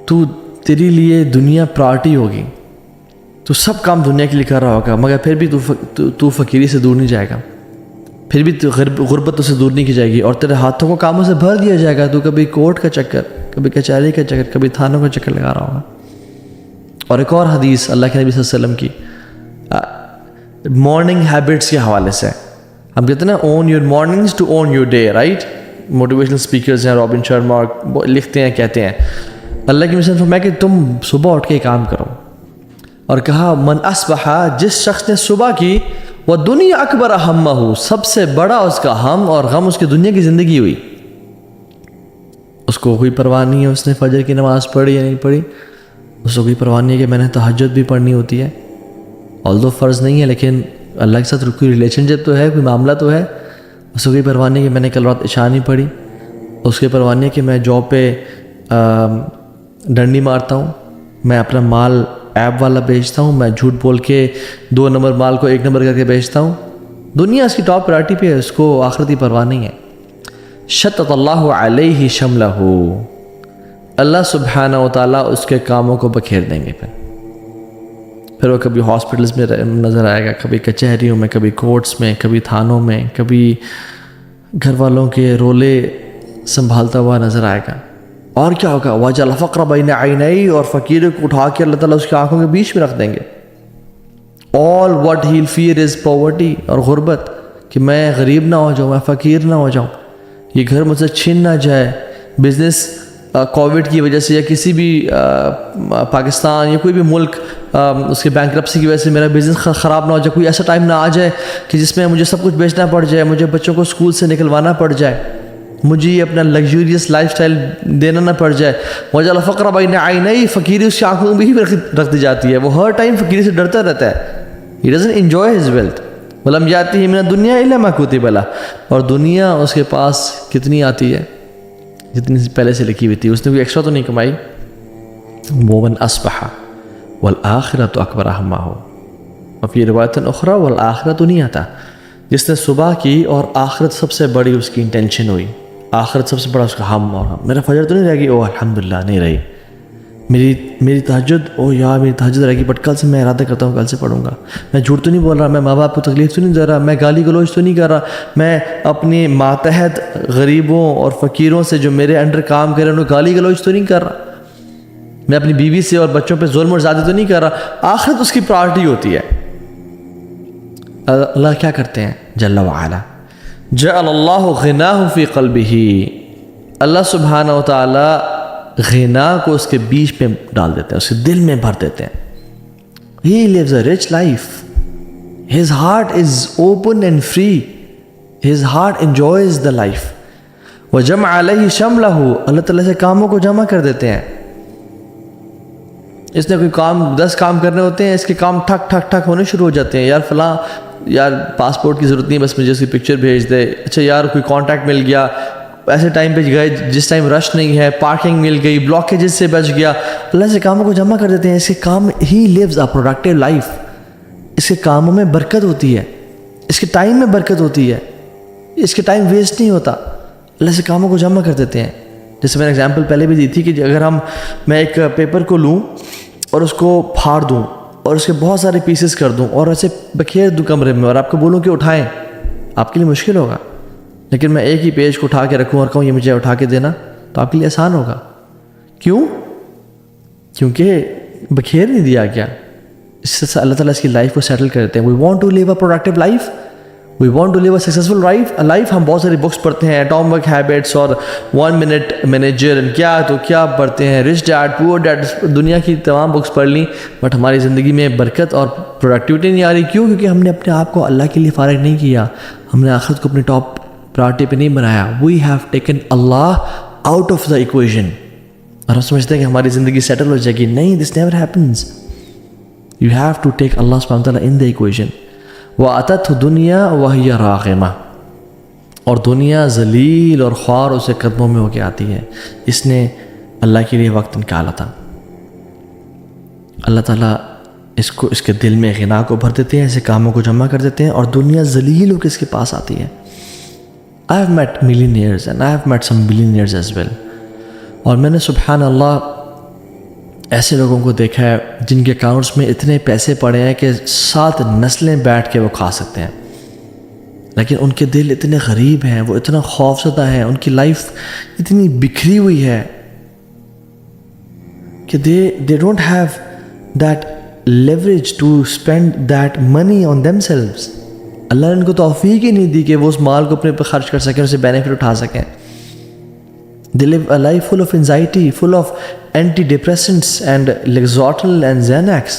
تو تیری لیے دنیا پرائرٹی ہوگی، تو سب کام دنیا کے لیے کر رہا ہوگا، مگر پھر بھی تو فقیری سے دور نہیں جائے گا، پھر بھی غربت سے دور نہیں کی جائے گی، اور تیرے ہاتھوں کو کاموں سے بھر دیا جائے گا، تو کبھی کورٹ کا چکر، کبھی کچہری کا چکر، کبھی تھانوں کا چکر لگا رہا ہوگا۔ اور ایک اور حدیث اللہ کے نبی صلی اللہ علیہ وسلم کی مارننگ ہیبٹس کے حوالے سے، ہم کہتے ہیں نا own your mornings to own your day, right? Motivational speakers ہیں، رابن شرما لکھتے ہیں، کہتے ہیں اللہ کی مثال فرمایا کہ تم صبح اٹھ کے کام کرو، اور کہا من اصبح، جس شخص نے صبح کی، وہ دنیا اکبر ہمہ، سب سے بڑا اس کا ہم اور غم اس کی دنیا کی زندگی ہوئی، اس کو کوئی پرواہ نہیں ہے اس نے فجر کی نماز پڑھی یا نہیں پڑھی، اس کو کوئی پرواہ نہیں ہے کہ میں نے تہجد بھی پڑھنی ہوتی ہے، although فرض نہیں ہے لیکن اللہ کے ساتھ کوئی ریلیشن شپ تو ہے، کوئی معاملہ تو ہے، اس کو کوئی پرواہ نہیں ہے کہ میں نے کل رات عشاء نہیں پڑھی، اس کی پرواہ نہیں ہے کہ میں جاب پہ ڈنڈی مارتا ہوں، میں اپنا مال ایپ والا بیچتا ہوں، میں جھوٹ بول کے 2 نمبر مال کو 1 نمبر کر کے بیچتا ہوں، دنیا اس کی ٹاپ پرائرٹی پہ ہے، اس کو آخرتی پرواہ نہیں ہے۔ شتت اللہ علیہ شملہ، اللہ سبحانہ و تعالیٰ اس کے کاموں کو بکھیر دیں گے، پھر وہ کبھی ہاسپٹلز میں نظر آئے گا، کبھی کچہریوں میں، کبھی کورٹس میں، کبھی تھانوں میں، کبھی گھر والوں کے رولے سنبھالتا ہوا نظر آئے گا۔ اور کیا ہوگا؟ وَجَعَلَ الْفَقْرَ بَيْنَ عَيْنَيْهِ، اور فقیر کو اٹھا کے اللہ تعالیٰ اس کی آنکھوں کے بیچ میں رکھ دیں گے۔ all what he'll fear is poverty، اور غربت، کہ میں غریب نہ ہو جاؤں، میں فقیر نہ ہو جاؤں، یہ گھر مجھ سے چھن نہ جائے، بزنس کووڈ کی وجہ سے یا کسی بھی پاکستان یا کوئی بھی ملک اس کے بینکرپسی کی وجہ سے میرا بزنس خراب نہ ہو جائے، کوئی ایسا ٹائم نہ آ جائے کہ جس میں مجھے سب کچھ بیچنا پڑ جائے، مجھے بچوں کو اسکول سے نکلوانا پڑ جائے، مجھے یہ اپنا لگژریس لائف سٹائل دینا نہ پڑ جائے۔ وَجَعَلَ الْفَقْرَ بَيْنَ عَيْنَيْهِ، فقیری اس کی آنکھوں میں بھی رکھ دی جاتی ہے، وہ ہر ٹائم فقیری سے ڈرتا رہتا ہے، he doesn't enjoy his wealth۔ وَلَمْ يَأْتِهِ مِنَ الدُّنْيَا إِلَّا مَا كُتِبَ لَهُ، اور دنیا اس کے پاس کتنی آتی ہے؟ جتنی پہلے سے لکھی ہوئی تھی، اس نے کوئی ایکسٹرا تو نہیں کمائی۔ وَمَنْ أَصْبَحَ وَالْآخِرَةُ أَكْبَرُ هَمَّهُ، وفی روایت اخرى وَالْآخِرَةُ نہیں آتا، جس نے صبح کی اور آخرت سب سے بڑی اس کی انٹینشن ہوئی، آخرت سب سے بڑا اس کا ہم، اور ہم میرا فجر تو نہیں رہے گی، او الحمدللہ نہیں رہی، میری تہجد، او یار میری تہجد رہے گی، بٹ کل سے میں ارادہ کرتا ہوں کل سے پڑھوں گا، میں جھوٹ تو نہیں بول رہا، میں ماں باپ کو تکلیف تو نہیں دے رہا، میں گالی گلوچ تو نہیں کر رہا، میں اپنی ماتحت غریبوں اور فقیروں سے جو میرے انڈر کام کر رہے ہیں انہوں گالی گلوچ تو نہیں کر رہا، میں اپنی بیوی سے اور بچوں پہ ظلم اور زیادتی تو نہیں کر رہا۔ آخرت اس کی پرائرٹی ہوتی ہے۔ اللہ کیا کرتے ہیں جل وعلا؟ جعل اللہ غناہ فی قلبہ، اللہ سبحانہ و تعالی غنا کو اس کے بیچ میں ڈال دیتے ہیں، اس کے دل میں بھر دیتے ہیں۔ He lives a rich life. His heart is open and free. His heart enjoys the life. وَجَمْعَ عَلَيْهِ شَمْلَهُ، اللہ تعالیٰ سے کاموں کو جمع کر دیتے ہیں۔ اس نے کوئی کام 10 کام کرنے ہوتے ہیں، اس کے کام ٹھک ٹھک ٹھک ہونے شروع ہو جاتے ہیں، یار فلاں یار پاسپورٹ کی ضرورت نہیں، بس مجھے اس کی پکچر بھیج دے، اچھا یار کوئی کانٹیکٹ مل گیا، ایسے ٹائم پہ گئے جس ٹائم رش نہیں ہے، پارکنگ مل گئی، بلاکیجز سے بچ گیا، اللہ سے کاموں کو جمع کر دیتے ہیں۔ اس کے کام ہی لیوز اے پروڈکٹیو لائف، اس کے کاموں میں برکت ہوتی ہے، اس کے ٹائم میں برکت ہوتی ہے، اس کے ٹائم ویسٹ نہیں ہوتا، اللہ سے کاموں کو جمع کر دیتے ہیں۔ جیسے میں نے اگزامپل پہلے بھی دی تھی کہ اگر میں ایک پیپر کو لوں اور اس کو پھاڑ دوں اور اس کے بہت سارے پیسز کر دوں اور ایسے بکھیر دوں کمرے میں اور آپ کو بولوں کہ اٹھائیں، آپ کے لیے مشکل ہوگا، لیکن میں ایک ہی پیج کو اٹھا کے رکھوں اور کہوں یہ مجھے اٹھا کے دینا، تو آپ کے لیے آسان ہوگا۔ کیوں؟ کیونکہ بکھیر نہیں دیا گیا۔ اس سے اللہ تعالیٰ اس کی لائف کو سیٹل کر دیتے ہیں۔ We want to live a productive life, we want to live a successful life. ہم بہت ساری بکس پڑھتے ہیں، ایٹامک ہیبٹس اور 1 منٹ مینیجر، کیا پڑھتے ہیں، رچ ڈیڈ پور ڈیڈ، دنیا کی تمام بکس پڑھ لیں، بٹ ہماری زندگی میں برکت اور پروڈکٹیوٹی نہیں آ رہی۔ کیوں؟ کیونکہ ہم نے اپنے آپ کو اللہ کے لیے فارغ نہیں کیا، ہم نے آخرت کو اپنی ٹاپ پرائرٹی پہ نہیں بنایا۔ وی ہیو ٹیکن اللہ آؤٹ آف دا ایکویشن، اور ہم سمجھتے ہیں کہ ہماری زندگی سیٹل ہو جائے گی۔ نہیں، this never happens. You have to take اللہ سبحانہ وتعالیٰ ان دا ایکویشن۔ وَأَتَتْهُ دُنْيَا وَهِيَ رَاغِمَةٌ، اور دنیا ذلیل اور خوار اسے قدموں میں ہو کے آتی ہے۔ اس نے اللہ کے لیے وقت نکالا تھا، اللہ تعالیٰ اس کے دل میں غنا کو بھر دیتے ہیں، اسے کاموں کو جمع کر دیتے ہیں، اور دنیا ذلیل ہو کے اس کے پاس آتی ہے۔ I have met millionaires and I have met some billionaires as well، اور میں نے سبحان اللہ ایسے لوگوں کو دیکھا ہے جن کے اکاؤنٹس میں اتنے پیسے پڑے ہیں کہ 7 نسلیں بیٹھ کے وہ کھا سکتے ہیں، لیکن ان کے دل اتنے غریب ہیں، وہ اتنا خوف زدہ ہیں، ان کی لائف اتنی بکھری ہوئی ہے کہ they don't have that leverage to spend that money on themselves. اللہ نے ان کو توفیق ہی نہیں دی کہ وہ اس مال کو اپنے پہ خرچ کر سکیں، اسے بینیفٹ اٹھا سکیں. They live a life full of anxiety, full of antidepressants and Lexotil and Xanax.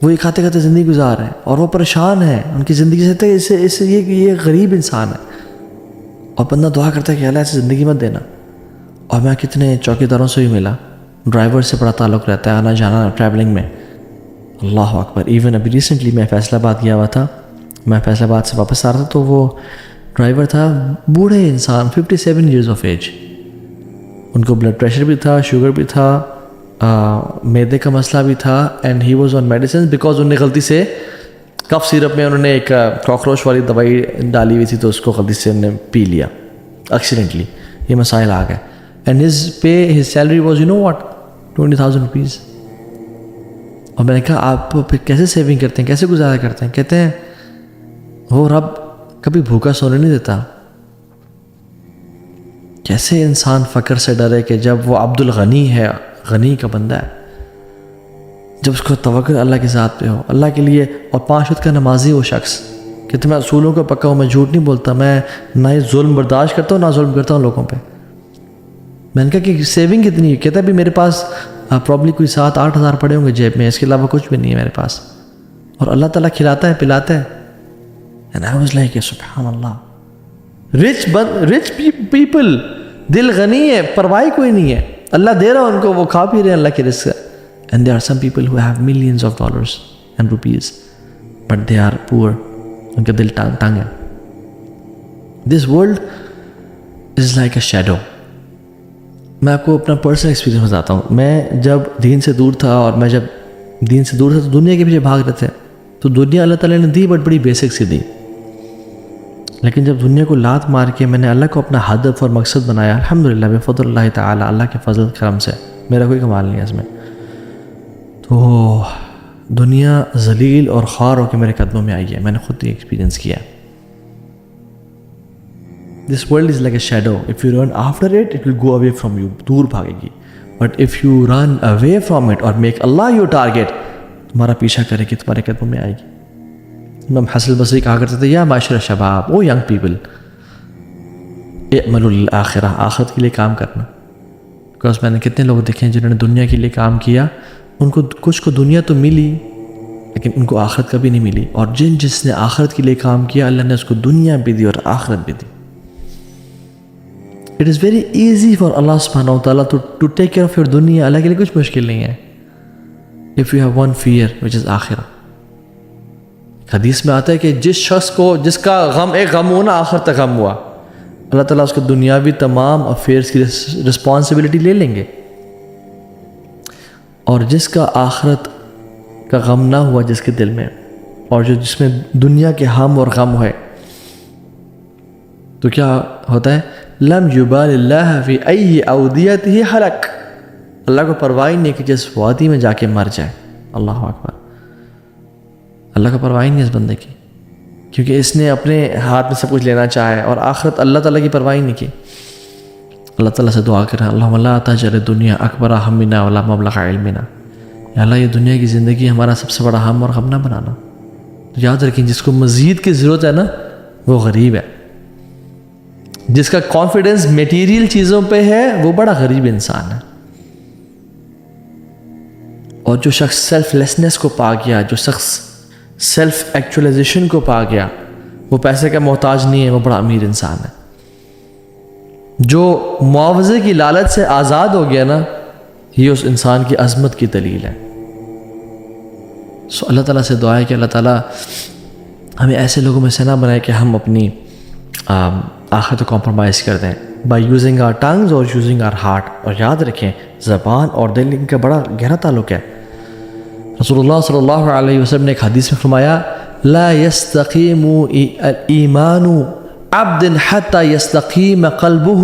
وہ یہ کھاتے کھاتے زندگی گزار رہے ہیں اور وہ پریشان ہیں ان کی زندگی سے. یہ غریب انسان ہے اور بندہ دعا کرتا ہے کہ اللہ ایسے زندگی مت دینا. اور میں کتنے چوکیداروں سے بھی ملا، ڈرائیور سے بڑا تعلق رہتا ہے، آنا جانا ٹریولنگ میں. اللہ اکبر. ایون ابھی ریسنٹلی میں فیصل آباد گیا ہوا تھا، میں فیصل آباد سے واپس آ رہا تھا تو وہ ڈرائیور تھا بوڑھے انسان 57 ایئرز آف ایج. ان کو بلڈ پریشر بھی تھا، شوگر بھی تھا، معدے کا مسئلہ بھی تھا، and he was on medicine because انہوں نے غلطی سے کف سیرپ میں انہوں نے ایک کاکروچ والی دوائی ڈالی ہوئی تھی تو اس کو غلطی سے انہوں نے پی لیا ایکسیڈنٹلی. یہ مسائل آ گئے. And his salary was you know what 20,000 rupees. اور میں نے کہا آپ پھر کیسے سیونگ کرتے ہیں، کیسے گزارا کرتے ہیں؟ کہتے ہیں وہ رب کبھی بھوکا سونے نہیں دیتا. کیسے انسان فقر سے ڈرے کہ جب وہ عبد الغنی ہے، غنی کا بندہ ہے، جب اس کو توکل اللہ کی ذات پہ ہو، اللہ کے لیے، اور 5 وقت کا نمازی ہو شخص. کہتے میں اصولوں کا پکا ہوں، میں جھوٹ نہیں بولتا، میں نہ ہی ظلم برداشت کرتا ہوں نہ ظلم کرتا ہوں لوگوں پہ. میں نے کہا کہ سیونگ کتنی ہے؟ کہتا ہے بھی میرے پاس پرابلی کوئی 7-8 ہزار پڑے ہوں گے جیب میں، اس کے علاوہ کچھ بھی نہیں ہے میرے پاس، اور اللہ تعالیٰ کھلاتا ہے پلاتا ہے. And I was like سبحان اللہ. رچ پیپل، دل غنی ہے، پرواہ کوئی نہیں ہے، اللہ دے رہا ان کو، وہ کھا پی رہے ہیں اللہ کے رزق. And there are some people who have millions of dollars and rupees but they are poor. ان کا دل تنگ ہے. This world is like a shadow. میں آپ کو اپنا پرسنل ایکسپیرینس بتاتا ہوں. میں جب دین سے دور تھا اور جب دین سے دور تھا تو دنیا کے پیچھے بھاگ رہے تھے. تو دنیا اللہ تعالیٰ نے دی بٹ بڑی بیسک سی دی. لیکن جب دنیا کو لات مار کے میں نے اللہ کو اپنا ہدف اور مقصد بنایا، الحمدللہ بفضل اللہ تعالیٰ، اللہ کے فضل کرم سے، میرا کوئی کمال نہیں ہے اس میں، تو دنیا ذلیل اور خوار ہو کے میرے قدموں میں آئی ہے. میں نے خود ہی ایکسپیرینس کیا. This world is like a shadow. If you run after it, it will go away from you. دور بھاگے گی. But if you run away from it or make Allah your target, تمہارا پیچھا کرے گی، تمہارے قدموں میں آئے گی. امام حسن البصری کہا کرتے تھے یا معاشر الشباب، او ینگ پیپل، اعملوا للآخرہ، آخرت کے لیے کام کرنا. بیکاز میں نے کتنے لوگ دیکھے ہیں جنہوں نے دنیا کے لیے کام کیا، ان کو کچھ کو دنیا تو ملی لیکن ان کو آخرت کبھی نہیں ملی. اور جس نے آخرت کے لیے کام کیا، اللہ نے اس کو دنیا بھی دی اور آخرت بھی دی. It is very easy for Allah subhanahu wa ta'ala to take care of your dunya. اللہ کے لیے کچھ مشکل نہیں ہے. If you have one fear which is آخرہ. حدیث میں آتا ہے کہ جس شخص کو، جس کا غم ایک غم ہو نا، آخر تک غم ہوا، اللہ تعالیٰ اس کو دنیاوی تمام افیئرس کی رسپانسبلٹی لے لیں گے. اور جس کا آخرت کا غم نہ ہوا جس کے دل میں، اور جس میں دنیا کے ہم اور غم ہے، تو کیا ہوتا ہے؟ لم یبال اللہ فی ای اودیتہ حلق. اللہ کو پرواہ نہیں کہ جس وادی میں جا کے مر جائے. اللہ اکبر. اللہ کو پرواہ نہیں اس بندے کی، کیونکہ اس نے اپنے ہاتھ میں سب کچھ لینا چاہے اور آخرت اللہ تعالیٰ کی پرواہ نہیں کی. اللہ تعالیٰ سے دعا کریں اللہم لا تجعل الدنیا اکبر ہمنا ولا مبلغ علمنا. یا اللہ یہ دنیا کی زندگی ہمارا سب سے بڑا ہم اور غم نہ بنانا. تو یاد رکھیں جس کو مزید کی ضرورت ہے نا وہ غریب ہے. جس کا کانفیڈنس میٹیریل چیزوں پہ ہے وہ بڑا غریب انسان ہے. اور جو شخص سیلف لیسنس کو پا گیا، جو شخص سیلف ایکچولیزیشن کو پا گیا، وہ پیسے کا محتاج نہیں ہے، وہ بڑا امیر انسان ہے. جو معاوضے کی لالچ سے آزاد ہو گیا نا، یہ اس انسان کی عظمت کی دلیل ہے. سو اللہ تعالیٰ سے دعا ہے کہ اللہ تعالیٰ ہمیں ایسے لوگوں میں سے نہ بنائے کہ ہم اپنی آخرت کو کمپرومائز کر دیں بائی یوزنگ آر ٹنگز اور یوزنگ آر ہارٹ. اور یاد رکھیں زبان اور دل ان کا بڑا گہرا تعلق ہے. رسول اللہ صلی اللہ علیہ وسلم نے ایک حدیث میں فرمایا لا يستقیم ایمان عبد حتی يستقیم قلبه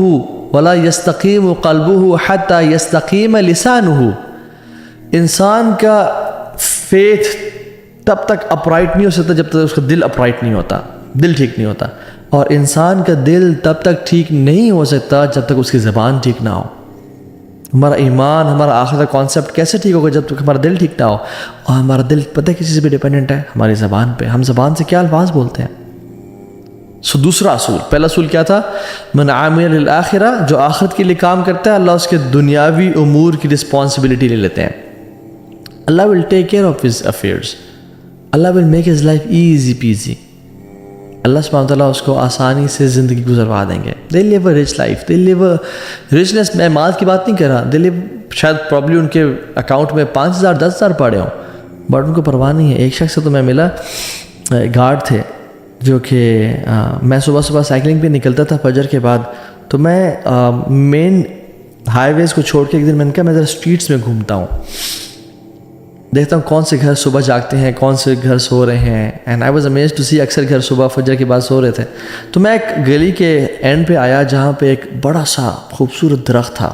ولا یستقیم قلبہ حتی یستقیم لسانہ. انسان کا فیتھ تب تک اپرائٹ نہیں ہو سکتا جب تک اس کا دل اپرائٹ نہیں ہوتا، دل ٹھیک نہیں ہوتا. اور انسان کا دل تب تک ٹھیک نہیں ہو سکتا جب تک اس کی زبان ٹھیک نہ ہو. ہمارا ایمان، ہمارا آخرت کا کانسیپٹ کیسے ٹھیک ہوگا جب تک ہمارا دل ٹھیک نہ ہو. اور ہمارا دل پتہ ہے کسی سے بھی ڈیپینڈنٹ ہے، ہماری زبان پہ. ہم زبان سے کیا الفاظ بولتے ہیں. دوسرا اصول، پہلا اصول کیا تھا؟ من عامل للآخرہ، جو آخرت کے لیے کام کرتا ہے اللہ اس کے دنیاوی امور کی رسپانسبلٹی لے لیتے ہیں. اللہ will take care of his affairs, اللہ will make his life easy peasy. اللہ سبحانہ وتعالیٰ اس کو آسانی سے زندگی گزروا دیں گے. They live a rich life, they live a richness. میں مال کی بات نہیں کر رہا، دے لیو شاید پرابلی ان کے اکاؤنٹ میں 5,000 10,000 پڑے ہوں، بٹ ان کو پرواہ نہیں ہے. ایک شخص سے تو میں ملا، گارڈ تھے، جو کہ میں صبح سائیکلنگ پہ نکلتا تھا فجر کے بعد. تو میں مین ہائی ویز کو چھوڑ کے ایک دن میں نے کہا میں ذرا اسٹریٹس میں گھومتا ہوں، دیکھتا ہوں کون سے گھر صبح جاگتے ہیں، کون سے گھر سو رہے ہیں. And I was amazed to see اکثر گھر صبح فجر کے بعد سو رہے تھے. تو میں ایک گلی کے اینڈ پہ آیا جہاں پہ ایک بڑا سا خوبصورت درخت تھا،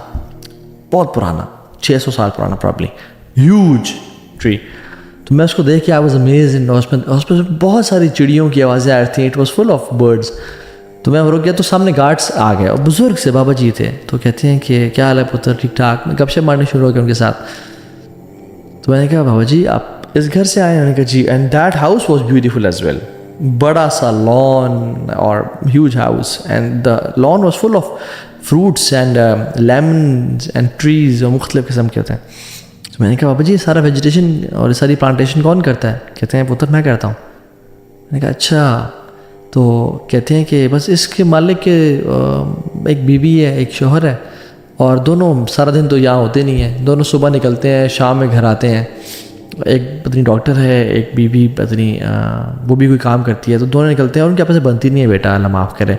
بہت پرانا، 600 سال پرانا پرابلی، ہیوج ٹری. تو میں اس کو دیکھ کے آئی واز امیزڈ. اس پہ بہت ساری چڑیوں کی آوازیں آ رہی تھیں، it was full of birds. تو میں رک گیا تو سامنے گارڈس آ گئے اور بزرگ سے بابا جی تھے. تو کہتے ہیں کہ کیا حال ہے پتر، ٹھیک ٹھاک. میں گپ شپ مارنے شروع ہو گیا ان کے ساتھ. تو میں نے کہا بابا جی آپ اس گھر سے آئے ہیں؟ انہوں نے کہا جی. And that house was beautiful as well. بڑا سا لان اور huge house, and the lawn was full of fruits and lemons and trees, اور مختلف قسم کے ہوتے ہیں. تو میں نے کہا بابا جی سارا ویجیٹیشن اور ساری پلانٹیشن کون کرتا ہے؟ کہتے ہیں پتر میں کرتا ہوں. میں نے کہا اچھا. تو کہتے ہیں کہ بس اس کے مالک کے ایک بیوی ہے، ایک شوہر ہے، اور دونوں سارا دن تو یہاں ہوتے نہیں ہیں. دونوں صبح نکلتے ہیں، شام میں گھر آتے ہیں. ایک پتنی ڈاکٹر ہے، ایک بیوی پتنی وہ بھی کوئی کام کرتی ہے. تو دونوں نکلتے ہیں اور ان کے آپس میں بنتی نہیں ہے بیٹا، اللہ معاف کرے.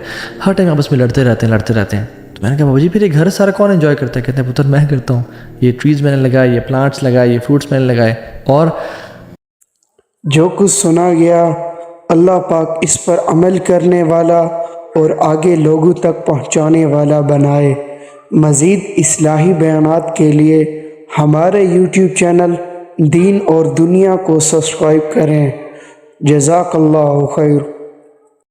ہر ٹائم آپس میں لڑتے رہتے ہیں. تو میں نے کہا بابا جی پھر یہ گھر سارا کون انجوائے کرتا ہے؟ کہتے ہیں پتر میں کرتا ہوں. یہ ٹریز میں نے لگائے، یہ پلانٹس لگائے، یہ فروٹس میں نے لگائے. اور جو کچھ سنا گیا اللہ پاک اس پر عمل کرنے والا اور آگے لوگوں تک پہنچانے والا بنائے. مزید اصلاحی بیانات کے لیے ہمارے یوٹیوب چینل دین اور دنیا کو سبسکرائب کریں. جزاک اللہ خیر.